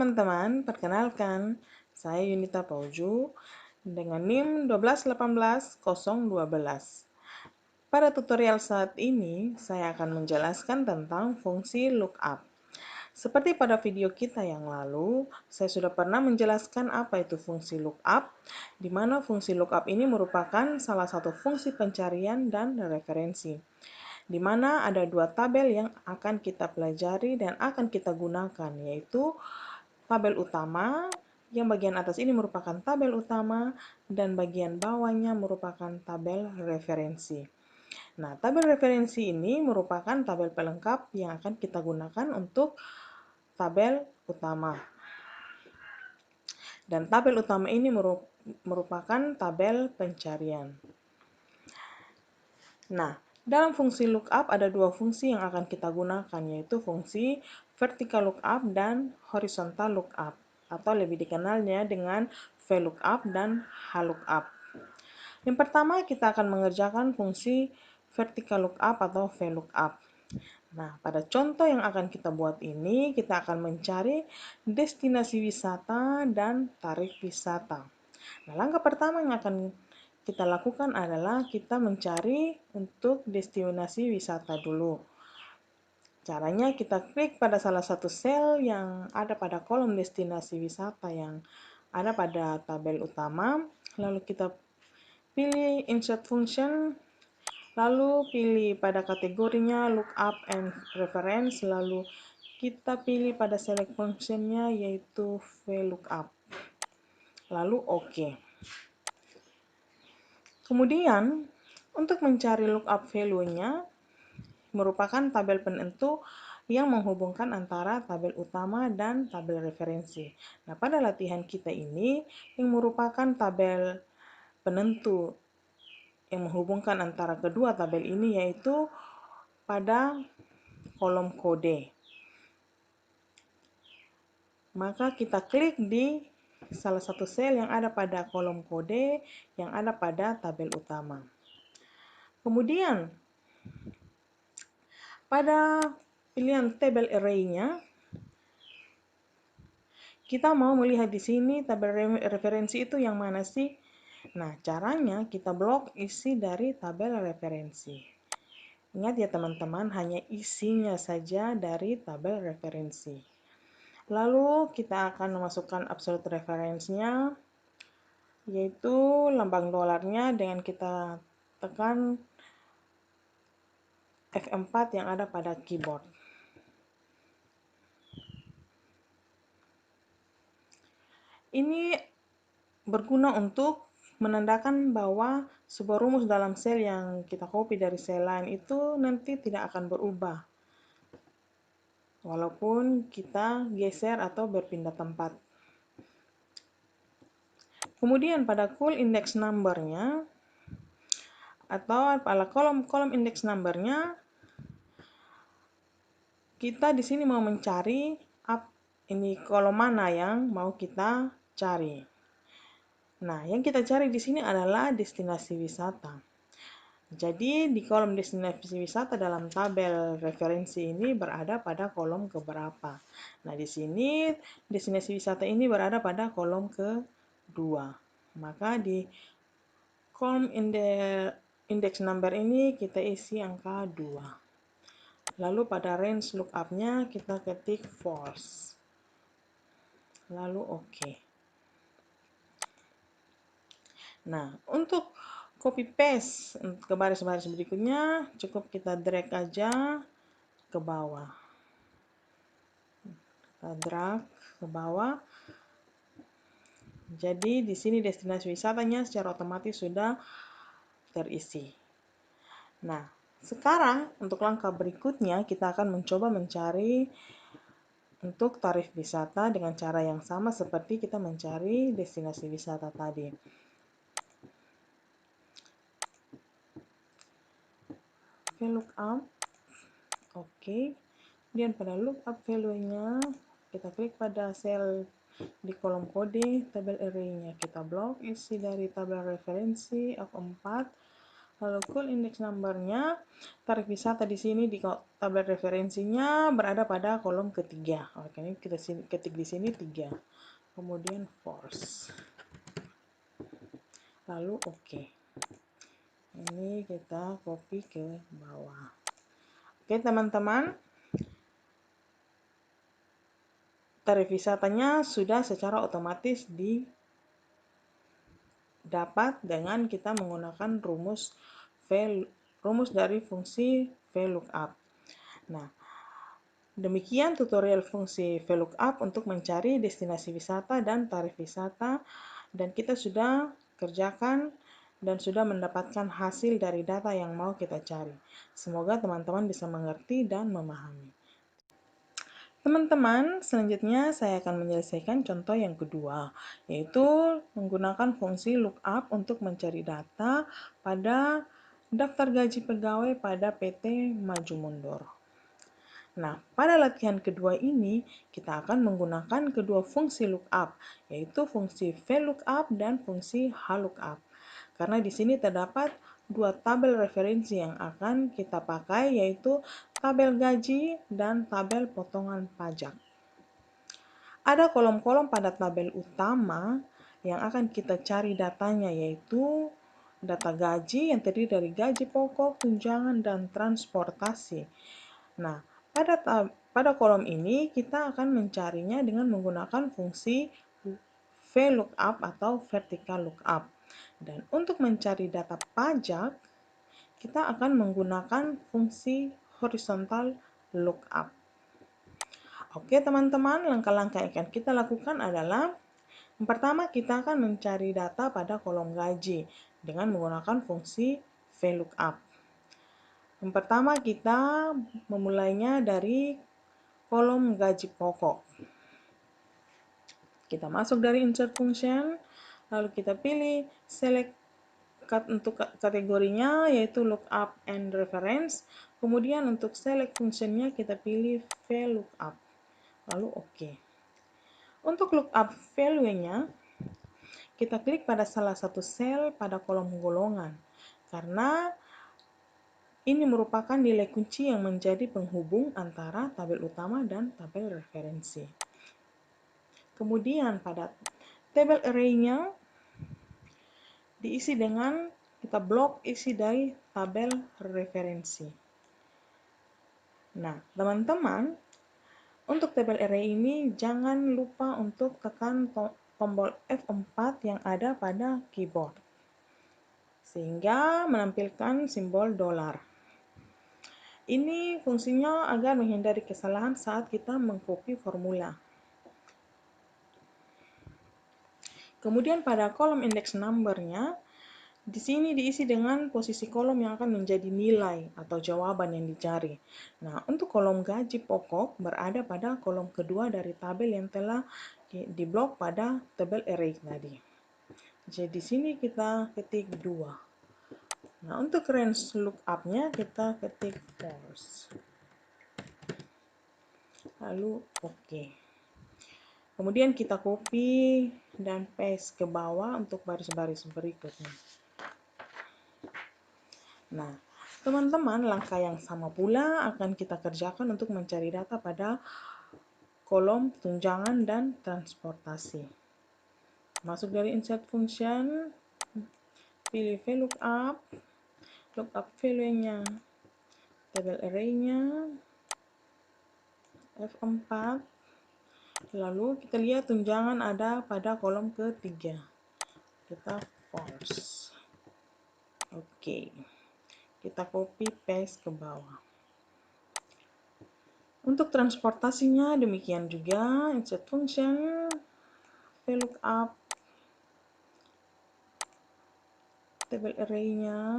teman-teman, perkenalkan, saya Yunita Pauju dengan NIM 1218012. Pada tutorial saat ini, saya akan menjelaskan tentang fungsi lookup. Seperti pada video kita yang lalu, saya sudah pernah menjelaskan apa itu fungsi lookup, di mana fungsi lookup ini merupakan salah satu fungsi pencarian dan referensi, di mana ada dua tabel yang akan kita pelajari dan akan kita gunakan, yaitu tabel utama, yang bagian atas ini merupakan tabel utama, dan bagian bawahnya merupakan tabel referensi. Nah, tabel referensi ini merupakan tabel pelengkap yang akan kita gunakan untuk tabel utama. Dan tabel utama ini merupakan tabel pencarian. Nah, dalam fungsi lookup ada dua fungsi yang akan kita gunakan, yaitu fungsi vertical lookup dan horizontal lookup, atau lebih dikenalnya dengan VLOOKUP dan HLOOKUP. Yang pertama, kita akan mengerjakan fungsi vertical lookup atau VLOOKUP. Nah, pada contoh yang akan kita buat ini, kita akan mencari destinasi wisata dan tarif wisata. Nah, langkah pertama yang akan kita lakukan adalah kita mencari untuk destinasi wisata dulu. Caranya kita klik pada salah satu sel yang ada pada kolom destinasi wisata yang ada pada tabel utama, lalu kita pilih insert function, lalu pilih pada kategorinya lookup and reference, lalu kita pilih pada select functionnya yaitu VLOOKUP, lalu OK. Kemudian, untuk mencari lookup value-nya merupakan tabel penentu yang menghubungkan antara tabel utama dan tabel referensi. Nah, pada latihan kita ini yang merupakan tabel penentu yang menghubungkan antara kedua tabel ini yaitu pada kolom kode. Maka kita klik di salah satu sel yang ada pada kolom kode yang ada pada tabel utama. Kemudian, pada pilihan table array-nya, kita mau melihat di sini tabel referensi itu yang mana sih? Nah, caranya kita blok isi dari tabel referensi. Ingat ya teman-teman, hanya isinya saja dari tabel referensi. Lalu kita akan memasukkan absolute reference-nya, yaitu lambang dolarnya dengan kita tekan F4 yang ada pada keyboard. Ini berguna untuk menandakan bahwa sebuah rumus dalam sel yang kita copy dari sel lain itu nanti tidak akan berubah walaupun kita geser atau berpindah tempat. Kemudian pada cool index number-nya atau pada kolom index number-nya, kita di sini mau mencari ini kolom mana yang mau kita cari. Nah, yang kita cari di sini adalah destinasi wisata. Jadi, di kolom destinasi wisata dalam tabel referensi ini berada pada kolom keberapa. Nah, di sini destinasi wisata ini berada pada kolom kedua. Maka di kolom index number ini kita isi angka 2. Lalu pada range lookup-nya kita ketik false. Lalu OK. Nah, untuk copy paste ke baris-baris berikutnya, cukup kita drag aja ke bawah. Kita drag ke bawah. Jadi di sini destinasi wisatanya secara otomatis sudah terisi. Nah, sekarang untuk langkah berikutnya kita akan mencoba mencari untuk tarif wisata dengan cara yang sama seperti kita mencari destinasi wisata tadi. VLOOKUP, oke. Kemudian pada lookup value-nya kita klik pada sel di kolom kode tabel array-nya, kita blok isi dari tabel referensi F4, Lalu cool index number-nya, tarif wisata di sini di tabel referensinya berada pada kolom ketiga. Oke, ini kita ketik di sini 3. Kemudian force. Lalu oke. Ini kita copy ke bawah. Oke, teman-teman. Tarif wisatanya sudah secara otomatis didapat dengan kita menggunakan rumus dari fungsi VLOOKUP. Nah, demikian tutorial fungsi VLOOKUP untuk mencari destinasi wisata dan tarif wisata, dan kita sudah kerjakan dan sudah mendapatkan hasil dari data yang mau kita cari. Semoga teman-teman bisa mengerti dan memahami. Teman-teman, selanjutnya saya akan menyelesaikan contoh yang kedua, yaitu menggunakan fungsi lookup untuk mencari data pada daftar gaji pegawai pada PT Maju Mundur. Nah, pada latihan kedua ini, kita akan menggunakan kedua fungsi lookup, yaitu fungsi VLOOKUP dan fungsi HLOOKUP. Karena di sini terdapat dua tabel referensi yang akan kita pakai, yaitu tabel gaji dan tabel potongan pajak. Ada kolom-kolom pada tabel utama yang akan kita cari datanya, yaitu data gaji yang terdiri dari gaji pokok, tunjangan, dan transportasi. Nah, pada kolom ini kita akan mencarinya dengan menggunakan fungsi VLOOKUP atau vertical lookup. Dan untuk mencari data pajak, kita akan menggunakan fungsi horizontal lookup. Oke teman-teman, langkah-langkah yang akan kita lakukan adalah yang pertama, kita akan mencari data pada kolom gaji dengan menggunakan fungsi VLOOKUP. Yang pertama, kita memulainya dari kolom gaji pokok. Kita masuk dari insert function, lalu kita pilih select untuk kategorinya, yaitu lookup and reference. Kemudian untuk select functionnya kita pilih VLOOKUP, lalu oke. Untuk lookup value-nya, kita klik pada salah satu sel pada kolom golongan, karena ini merupakan nilai kunci yang menjadi penghubung antara tabel utama dan tabel referensi. Kemudian pada tabel array-nya diisi dengan kita blok isi dari tabel referensi. Nah, teman-teman, untuk tabel array ini jangan lupa untuk tekan tombol F4 yang ada pada keyboard, sehingga menampilkan simbol $. Ini fungsinya agar menghindari kesalahan saat kita mengcopy formula. Kemudian pada kolom index number-nya, di sini diisi dengan posisi kolom yang akan menjadi nilai atau jawaban yang dicari. Nah, untuk kolom gaji pokok berada pada kolom kedua dari tabel yang telah diblok pada tabel array tadi. Jadi di sini kita ketik 2. Nah, untuk range lookup-nya kita ketik false. Lalu oke. Kemudian kita copy dan paste ke bawah untuk baris-baris berikutnya. Nah, teman-teman, langkah yang sama pula akan kita kerjakan untuk mencari data pada kolom tunjangan dan transportasi. Masuk dari insert function, pilih VLOOKUP, lookup value-nya, tabel array-nya, F4, lalu kita lihat tunjangan ada pada kolom ketiga. Kita false. Oke. Kita copy paste ke bawah. Untuk transportasinya demikian juga, insert function, VLOOKUP, tabel array-nya,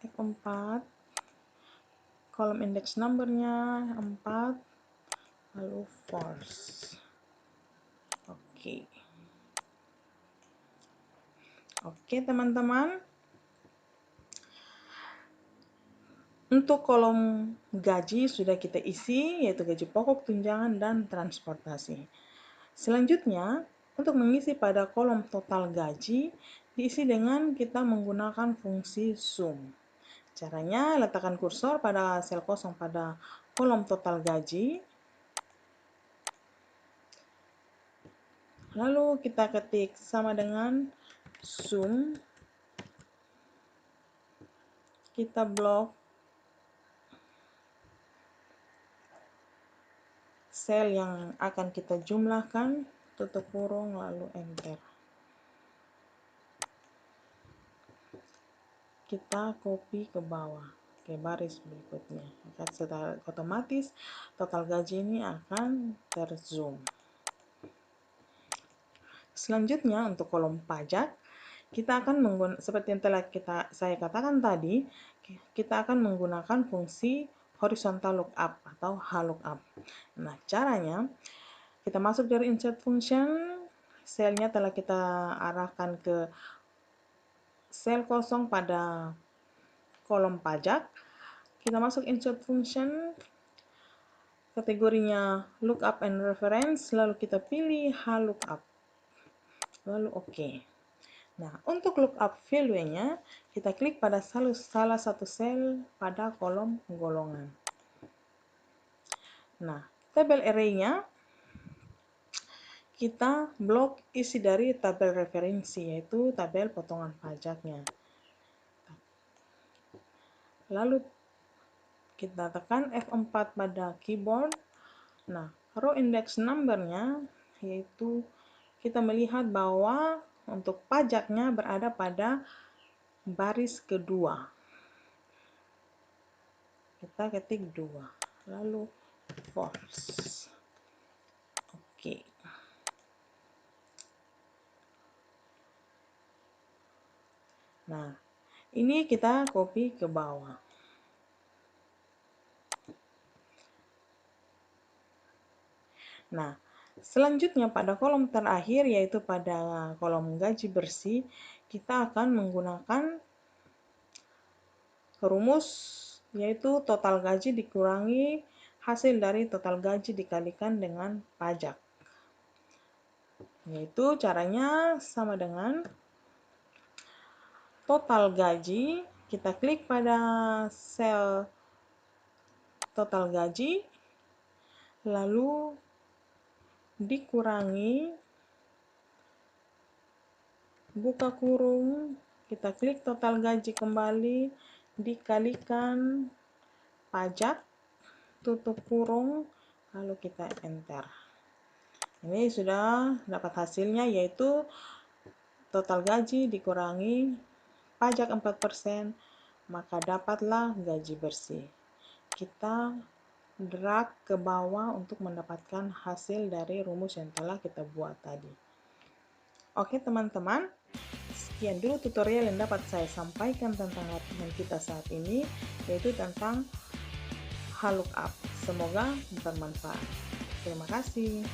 F4, kolom index number-nya 4, lalu false. Oke. Oke teman-teman, untuk kolom gaji sudah kita isi, yaitu gaji pokok, tunjangan, dan transportasi. Selanjutnya, untuk mengisi pada kolom total gaji, diisi dengan kita menggunakan fungsi sum. Caranya, letakkan kursor pada sel kosong pada kolom total gaji. Lalu kita ketik sama dengan sum. Kita blok sel yang akan kita jumlahkan, tutup kurung, lalu enter. Kita copy ke bawah, ke baris berikutnya. Setelah otomatis total gaji ini akan terzoom. Selanjutnya untuk kolom pajak, kita akan menggunakan, seperti yang telah saya katakan tadi, kita akan menggunakan fungsi horizontal lookup atau HLOOKUP. Nah, caranya, kita masuk dari insert function, selnya telah kita arahkan ke sel kosong pada kolom pajak. Kita masuk insert function, kategorinya lookup and reference, lalu kita pilih HLOOKUP, lalu OK. Nah, untuk lookup value-nya, kita klik pada salah satu sel pada kolom golongan. Nah, tabel array-nya, kita blok isi dari tabel referensi, yaitu tabel potongan pajaknya. Lalu, kita tekan F4 pada keyboard. Nah, row index number-nya, yaitu kita melihat bahwa untuk pajaknya berada pada baris kedua. Kita ketik 2, lalu false. Oke. Nah, ini kita copy ke bawah. Nah, selanjutnya pada kolom terakhir, yaitu pada kolom gaji bersih, kita akan menggunakan rumus, yaitu total gaji dikurangi hasil dari total gaji dikalikan dengan pajak. Yaitu caranya sama dengan total gaji, kita klik pada sel total gaji, lalu dikurangi, buka kurung, kita klik total gaji kembali, dikalikan pajak, tutup kurung, lalu kita enter. Ini sudah dapat hasilnya, yaitu total gaji dikurangi pajak 4%, maka dapatlah gaji bersih. Kita drag ke bawah untuk mendapatkan hasil dari rumus yang telah kita buat tadi. Oke teman-teman, sekian dulu tutorial yang dapat saya sampaikan tentang latihan kita saat ini, yaitu tentang HLOOKUP. Semoga bermanfaat. Terima kasih.